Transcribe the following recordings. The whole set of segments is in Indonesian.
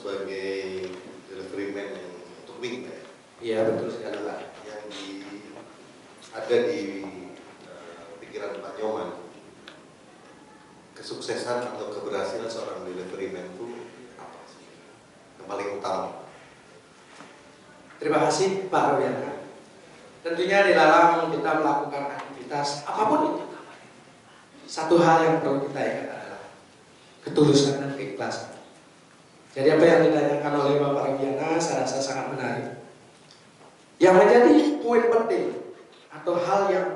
sebagai delivery man yang untuk Wing ya? Iya betul sekali Pak. Yang ada di pikiran Pak Nyoman, kesuksesan atau keberhasilan seorang delivery man itu apa sih? Yang paling utama? Terima kasih Pak Robiana. Tentunya di dalam kita melakukan aktivitas apapun itu, satu hal yang perlu kita ingat adalah ketulusan dan keikhlasan. Jadi apa yang ditanyakan oleh Bapak Robiana saya rasa sangat menarik. Yang menjadi poin penting atau hal yang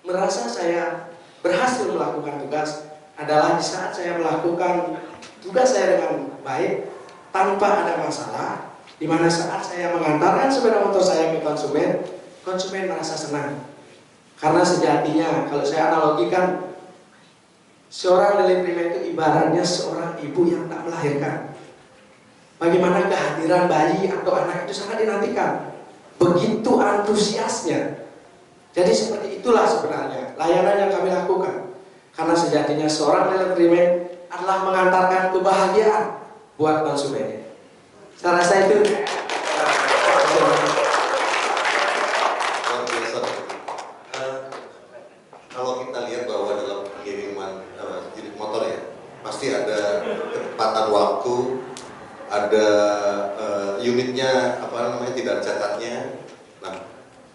merasa saya berhasil melakukan tugas adalah di saat saya melakukan tugas saya dengan baik tanpa ada masalah, di mana saat saya mengantarkan sepeda motor saya ke konsumen, konsumen merasa senang. Karena sejatinya kalau saya analogikan, seorang delivery man itu ibaratnya seorang ibu yang tak melahirkan. Bagaimana kehadiran bayi atau anak itu sangat dinantikan, begitu antusiasnya. Jadi seperti itulah sebenarnya layanan yang kami lakukan. Karena sejatinya seorang delivery man adalah mengantarkan kebahagiaan buat konsumennya. Saya rasa itu. Kalau kita lihat bahwa dalam pengiriman unit motor ya, pasti ada ketepatan waktu, ada unitnya tidak ada catatnya. Nah,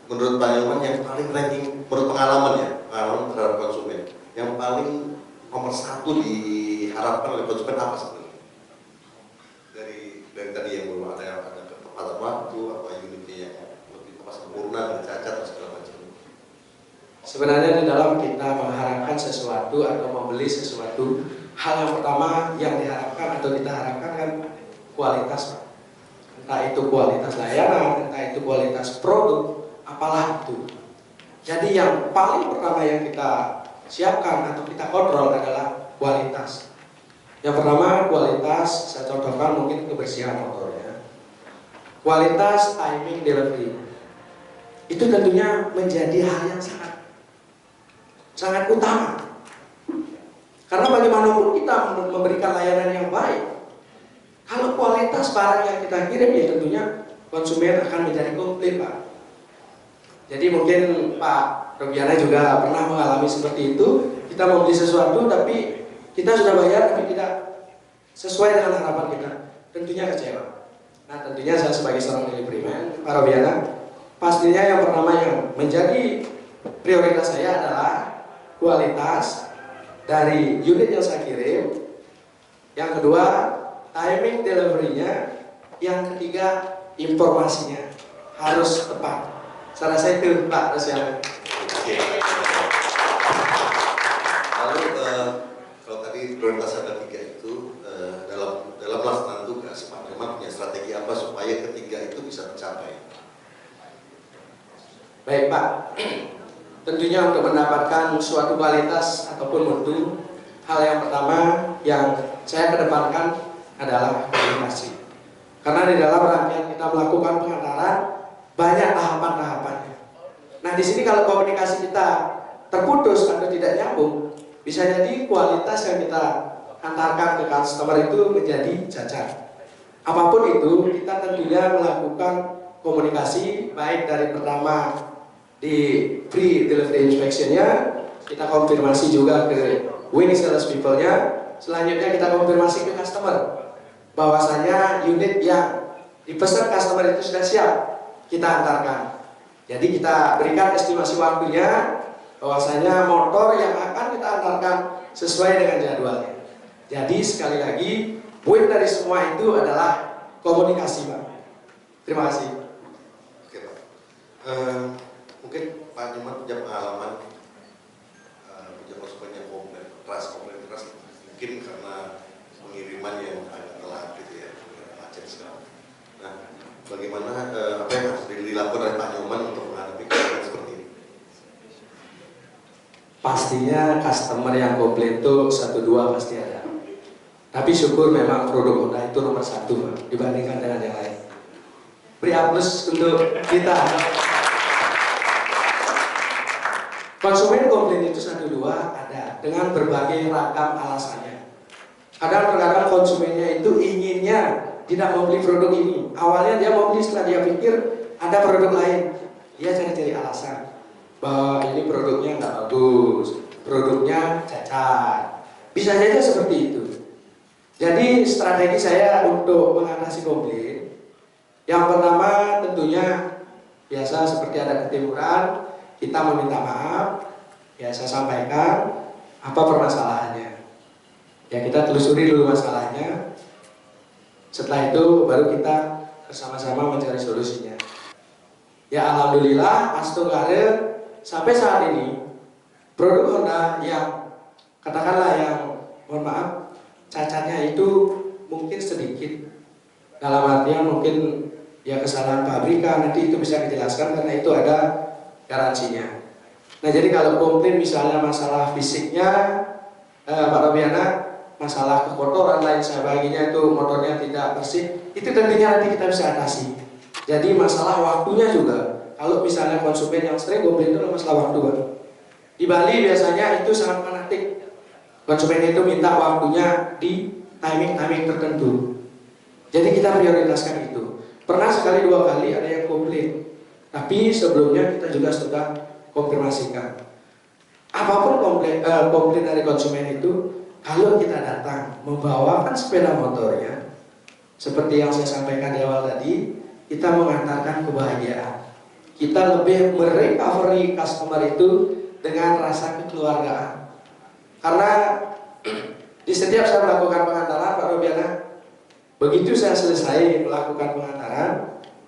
menurut Pak Nyoman yang paling ranking, menurut pengalaman terhadap konsumen, yang paling nomor satu diharapkan oleh konsumen apa sebenarnya? Dari tadi yang belum ada ketepatan waktu, apa unitnya yang lebih sempurna, dan cacat dan segala macam. Sebenarnya di dalam kita mengharapkan sesuatu atau membeli sesuatu, hal yang pertama yang diharapkan atau kita harapkan kan kualitas, Pak. Entah itu kualitas layanan, entah itu kualitas produk, apalah itu. Jadi yang paling pertama yang kita siapkan atau kita kontrol adalah kualitas. Yang pertama kualitas, saya contohkan mungkin kebersihan motornya. Kualitas timing delivery. Itu tentunya menjadi hal yang sangat utama. Karena bagaimanapun kita memberikan layanan yang baik, kalau kualitas barang yang kita kirim ya tentunya konsumen akan menjadi komplain, Pak. Jadi mungkin Pak Robiana juga pernah mengalami seperti itu. Kita mau beli sesuatu tapi kita sudah bayar tapi tidak sesuai dengan harapan kita, tentunya kecewa. Nah tentunya saya sebagai seorang delivery man, Pak Robiana, pastinya yang pertama yang menjadi prioritas saya adalah kualitas dari unit yang saya kirim. Yang kedua, timing delivery-nya. Yang ketiga, informasinya harus tepat. Saya rasa itu Pak Rosyana. Oke. Lalu kalau tadi prioritas ada tiga itu, dalam pelaksanaan tugas Pak Nyoman punya strategi apa supaya ketiga itu bisa tercapai? Baik Pak, tentunya untuk mendapatkan suatu kualitas ataupun mutu, hal yang pertama yang saya kedepankan adalah komunikasi. Karena di dalam rangkaian kita melakukan pengantaran banyak tahapan-tahapannya. Nah di sini kalau komunikasi kita terputus atau tidak nyambung, bisa jadi kualitas yang kita antarkan ke customer itu menjadi cacat. Apapun itu, kita tentunya melakukan komunikasi baik dari pertama di pre delivery inspection-nya, kita konfirmasi juga ke winning sales people-nya, selanjutnya kita konfirmasi ke customer bahwasanya unit yang dipesan customer itu sudah siap kita antarkan. Jadi kita berikan estimasi waktunya bahwasanya motor yang akan kita antarkan sesuai dengan jadwalnya. Jadi sekali lagi poin dari semua itu adalah komunikasi, Pak. Terima kasih. Oke Pak. Mungkin Pak Nyoman punya pengalaman punya konsumen yang komplain keras, mungkin karena pengiriman yang agak telat gitu ya, macet segala. Nah, bagaimana apa yang harus dilakukan oleh Pak Nyoman untuk menghadapi konsumen seperti ini? Pastinya customer yang komplain itu 1-2 pasti ada. Tapi syukur memang produk Honda itu nomor 1 dibandingkan dengan yang lain. Beri aplaus untuk kita. Konsumen komplain itu 1-2 ada dengan berbagai ragam alasannya. Kadang-kadang konsumennya itu inginnya tidak mau beli produk ini. Awalnya dia mau beli, setelah dia pikir ada produk lain, dia cari-cari alasan bahwa ini produknya nggak bagus, produknya cacat. Bisa saja seperti itu. Jadi strategi saya untuk mengatasi komplain, yang pertama tentunya biasa seperti ada ketimuran, kita meminta maaf, ya saya sampaikan apa permasalahannya. Ya kita telusuri dulu masalahnya. Setelah itu baru kita bersama-sama mencari solusinya. Ya alhamdulillah, Astungare sampai saat ini produk Honda yang katakanlah yang mohon maaf cacatnya itu mungkin sedikit. Dalam artian mungkin ya kesalahan pabrikan, nanti itu bisa dijelaskan karena itu ada garansinya. Nah jadi kalau komplain misalnya masalah fisiknya Pak Robiana, masalah kekotoran lain sebagainya itu motornya tidak bersih, itu tentunya nanti kita bisa atasi. Jadi masalah waktunya juga, kalau misalnya konsumen yang sering komplain itu masalah waktu. Di Bali biasanya itu sangat fanatik, konsumen itu minta waktunya di timing tertentu. Jadi kita prioritaskan itu. Pernah sekali dua kali ada yang komplain, tapi sebelumnya kita juga sudah konfirmasikan. Apapun komplain dari konsumen itu, kalau kita datang membawakan sepeda motornya, seperti yang saya sampaikan di awal tadi, kita mengantarkan kebahagiaan. Kita lebih merecovery customer itu dengan rasa kekeluargaan. Karena di setiap saya melakukan pengantaran, Pak Robiana, begitu saya selesai melakukan pengantaran,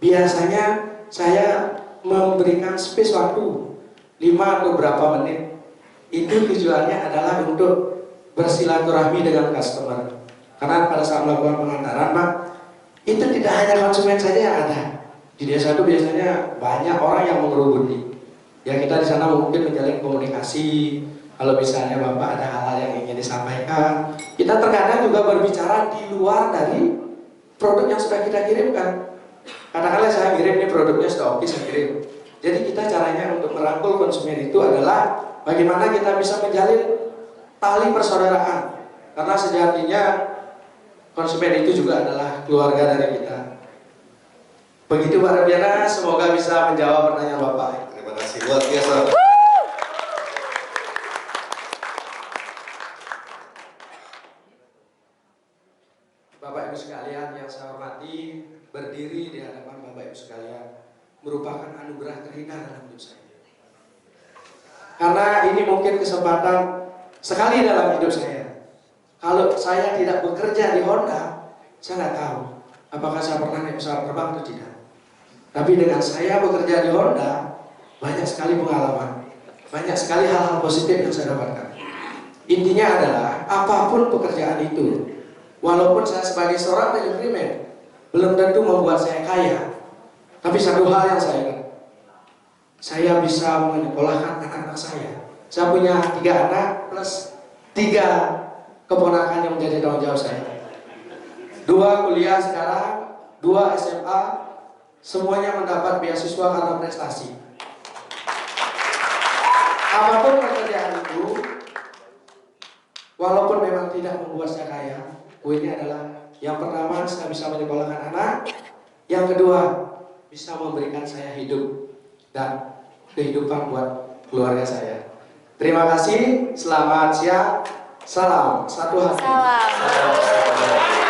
biasanya saya memberikan space waktu 5 atau berapa menit. Itu tujuannya adalah untuk bersilaturahmi dengan customer. Karena pada saat melakukan pengantaran, Pak, itu tidak hanya konsumen saja yang ada. Di desa itu biasanya banyak orang yang mengerubuni. Ya kita di sana mungkin menjalin komunikasi. Kalau misalnya Bapak ada hal-hal yang ingin disampaikan, kita terkadang juga berbicara di luar dari produk yang sudah kita kirimkan. Katakanlah saya kirim ini produknya sudah oke, saya kirim. Jadi kita caranya untuk merangkul konsumen itu adalah bagaimana kita bisa menjalin tali persaudaraan. Karena sejatinya konsumen itu juga adalah keluarga dari kita. Begitu Pak Rabiana, semoga bisa menjawab pertanyaan Bapak. Terima kasih, luar biasa. Bapak Ibu sekalian yang saya hormati, berdiri di hadapan Bapak Ibu sekalian merupakan anugerah terindah dalam hidup saya. Karena ini mungkin kesempatan sekali dalam hidup saya. Kalau saya tidak bekerja di Honda, saya nggak tahu apakah saya pernah naik pesawat terbang atau tidak. Tapi dengan saya bekerja di Honda, banyak sekali pengalaman, banyak sekali hal-hal positif yang saya dapatkan. Intinya adalah apapun pekerjaan itu, walaupun saya sebagai seorang deliveryman belum tentu membuat saya kaya, tapi satu hal yang saya ingat, saya bisa menyekolahkan anak-anak saya. Saya punya 3 anak plus 3 keponakan yang menjadi tanggung jawab saya. 2 kuliah sekarang, 2 SMA, semuanya mendapat beasiswa karena prestasi. Apapun pekerjaan itu, walaupun memang tidak membuat saya kaya, poinnya adalah yang pertama saya bisa menyekolahkan anak, yang kedua bisa memberikan saya hidup dan kehidupan buat keluarga saya. Terima kasih, selamat siang, salam satu hati. Salam.